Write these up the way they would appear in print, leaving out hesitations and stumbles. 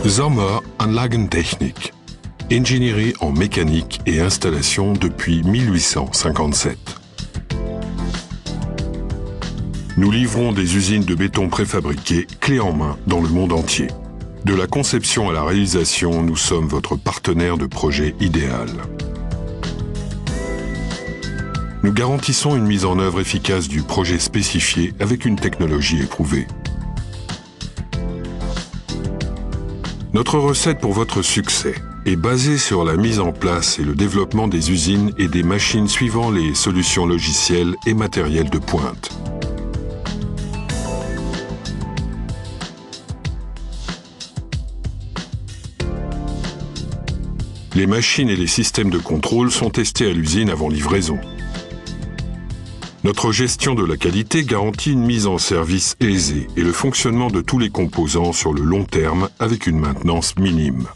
Sommeranlagentechnik, ingénierie en mécanique et installation depuis 1857. Nous livrons des usines de béton préfabriquées, clés en main, dans le monde entier. De la conception à la réalisation, nous sommes votre partenaire de projet idéal. Nous garantissons une mise en œuvre efficace du projet spécifié avec une technologie éprouvée. Notre recette pour votre succès est basée sur la mise en place et le développement des usines et des machines suivant les solutions logicielles et matérielles de pointe. Les machines et les systèmes de contrôle sont testés à l'usine avant livraison. Notre gestion de la qualité garantit une mise en service aisée et le fonctionnement de tous les composants sur le long terme avec une maintenance minime.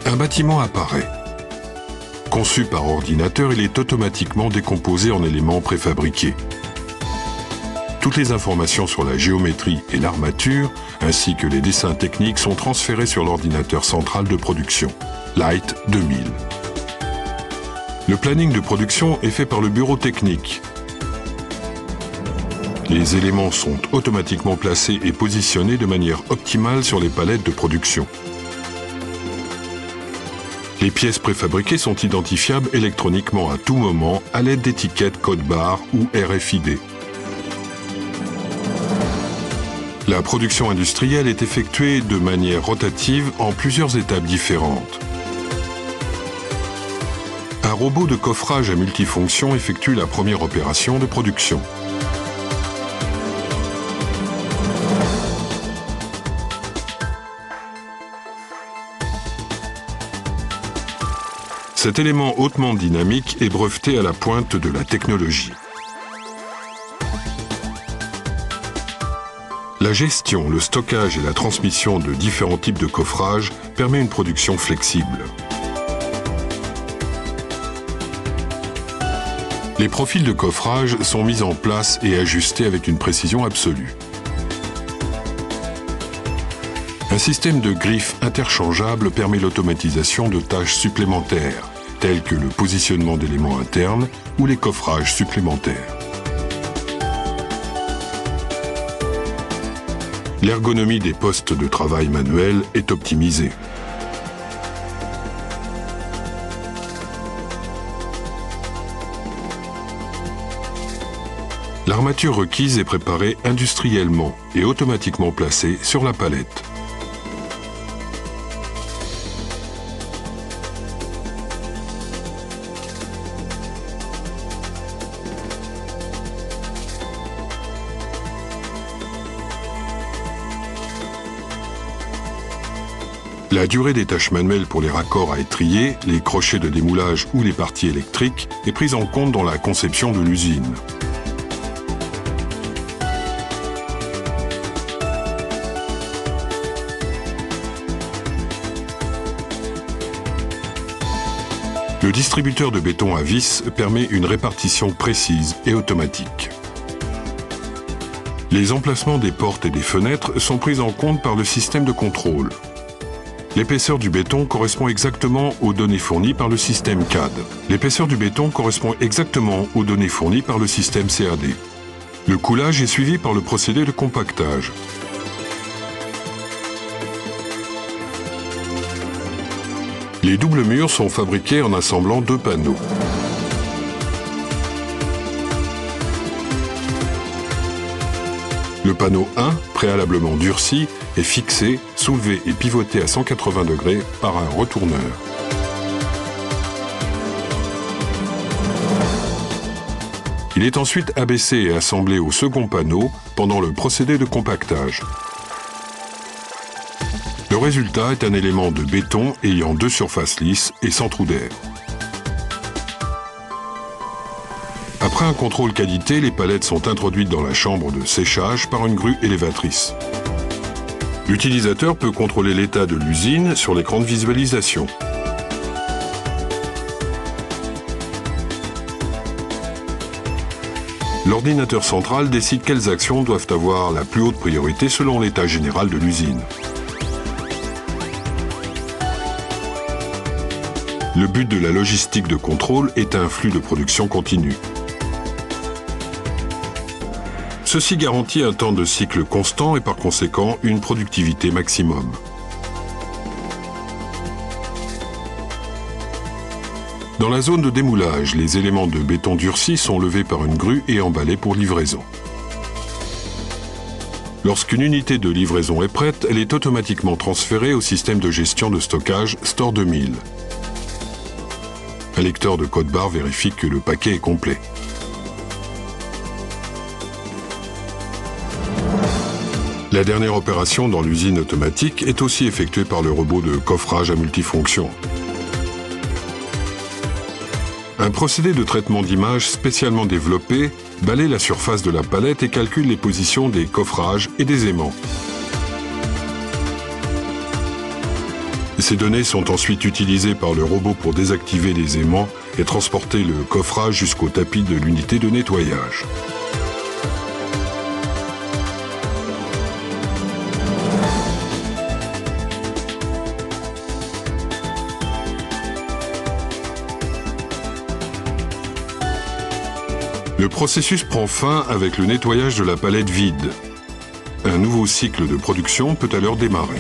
Un bâtiment apparaît. Conçu par ordinateur, il est automatiquement décomposé en éléments préfabriqués. Toutes les informations sur la géométrie et l'armature, ainsi que les dessins techniques, sont transférés sur l'ordinateur central de production, Light 2000. Le planning de production est fait par le bureau technique. Les éléments sont automatiquement placés et positionnés de manière optimale sur les palettes de production. Les pièces préfabriquées sont identifiables électroniquement à tout moment à l'aide d'étiquettes code-barre ou RFID. La production industrielle est effectuée de manière rotative en plusieurs étapes différentes. Un robot de coffrage à multifonction effectue la première opération de production. Cet élément hautement dynamique est breveté à la pointe de la technologie. La gestion, le stockage et la transmission de différents types de coffrage permet une production flexible. Les profils de coffrage sont mis en place et ajustés avec une précision absolue. Un système de griffes interchangeables permet l'automatisation de tâches supplémentaires, telles que le positionnement d'éléments internes ou les coffrages supplémentaires. L'ergonomie des postes de travail manuels est optimisée. L'armature requise est préparée industriellement et automatiquement placée sur la palette. La durée des tâches manuelles pour les raccords à étrier, les crochets de démoulage ou les parties électriques est prise en compte dans la conception de l'usine. Le distributeur de béton à vis permet une répartition précise et automatique. Les emplacements des portes et des fenêtres sont pris en compte par le système de contrôle. L'épaisseur du béton correspond exactement aux données fournies par le système CAD. L'épaisseur du béton correspond exactement aux données fournies par le système CAD. Le coulage est suivi par le procédé de compactage. Les doubles murs sont fabriqués en assemblant deux panneaux. Le panneau 1, préalablement durci, est fixé, soulevé et pivoté à 180 degrés par un retourneur. Il est ensuite abaissé et assemblé au second panneau pendant le procédé de compactage. Le résultat est un élément de béton ayant deux surfaces lisses et sans trou d'air. Après un contrôle qualité, les palettes sont introduites dans la chambre de séchage par une grue élévatrice. L'utilisateur peut contrôler l'état de l'usine sur l'écran de visualisation. L'ordinateur central décide quelles actions doivent avoir la plus haute priorité selon l'état général de l'usine. Le but de la logistique de contrôle est un flux de production continu. Ceci garantit un temps de cycle constant et par conséquent une productivité maximum. Dans la zone de démoulage, les éléments de béton durci sont levés par une grue et emballés pour livraison. Lorsqu'une unité de livraison est prête, elle est automatiquement transférée au système de gestion de stockage Store 2000. Un lecteur de code-barre vérifie que le paquet est complet. La dernière opération dans l'usine automatique est aussi effectuée par le robot de coffrage à multifonction. Un procédé de traitement d'image spécialement développé balaie la surface de la palette et calcule les positions des coffrages et des aimants. Ces données sont ensuite utilisées par le robot pour désactiver les aimants et transporter le coffrage jusqu'au tapis de l'unité de nettoyage. Le processus prend fin avec le nettoyage de la palette vide. Un nouveau cycle de production peut alors démarrer.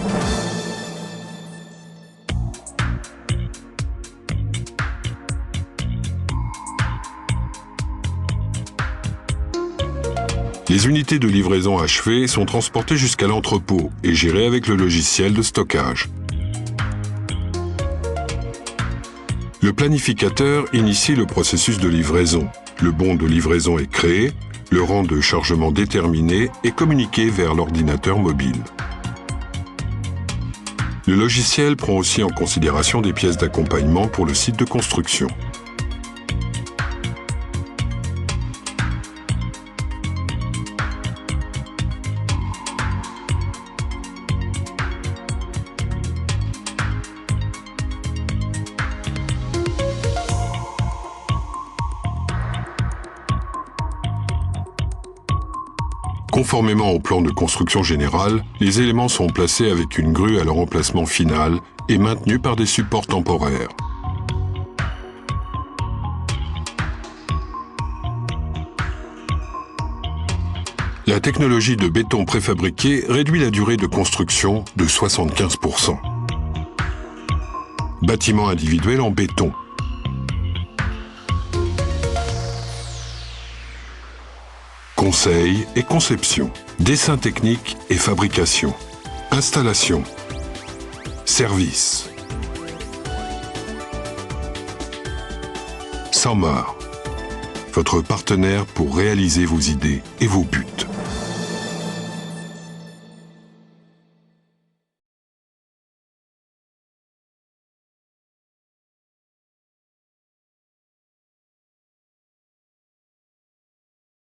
Les unités de livraison achevées sont transportées jusqu'à l'entrepôt et gérées avec le logiciel de stockage. Le planificateur initie le processus de livraison. Le bon de livraison est créé, le rang de chargement déterminé et communiqué vers l'ordinateur mobile. Le logiciel prend aussi en considération des pièces d'accompagnement pour le site de construction. Conformément au plan de construction général, les éléments sont placés avec une grue à leur emplacement final et maintenus par des supports temporaires. La technologie de béton préfabriqué réduit la durée de construction de 75%. Bâtiment individuel en béton. Conseil et conception, dessin technique et fabrication, installation, service. Samar, votre partenaire pour réaliser vos idées et vos buts.